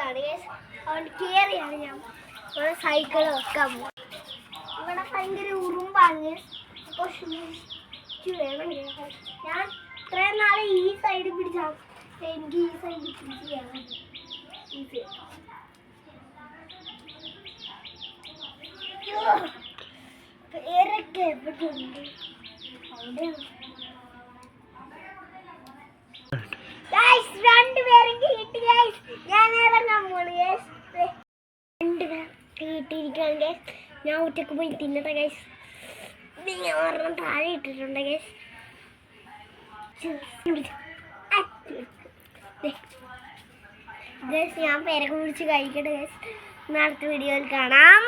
ആണ് ഗൈസ്. അതുകൊണ്ട് കയറിയാണ് ഞാൻ ഇവിടെ സൈക്കിൾ വെക്കാൻ പോകും. ഇവിടെ ഭയങ്കര ഉറുമ്പാണ്. അപ്പോൾ വേണം ഞാൻ ഇത്രയും നാളെ ഈ സൈഡ് പിടിച്ചാൽ എനിക്ക് ഈ സൈഡ് പിടിച്ച് ചെയ്യാൻ ഈസി. പേരൊക്കെ എവിടെയുണ്ട്? അവിടെയാണ്. രണ്ടുപേരും കിട്ടി ഗൈസ്. ഞാൻ ഇറങ്ങാൻ പോണു ഗൈസ്. രണ്ടുപേർ കിട്ടിയിരിക്കുകയാണ് ഗൈസ്. ഞാൻ ഒറ്റക്ക് പോയി തിന്നട്ടെ ഗൈസ്. ഞാൻ ഒരെണ്ണം താഴെ ഇട്ടിട്ടുണ്ട് ഗൈസ്. ഗൈസ് ഞാൻ പേരൊക്കെ പിടിച്ച് കഴിക്കട്ടെ ഗൈസ്. അടുത്ത വീഡിയോയിൽ കാണാം.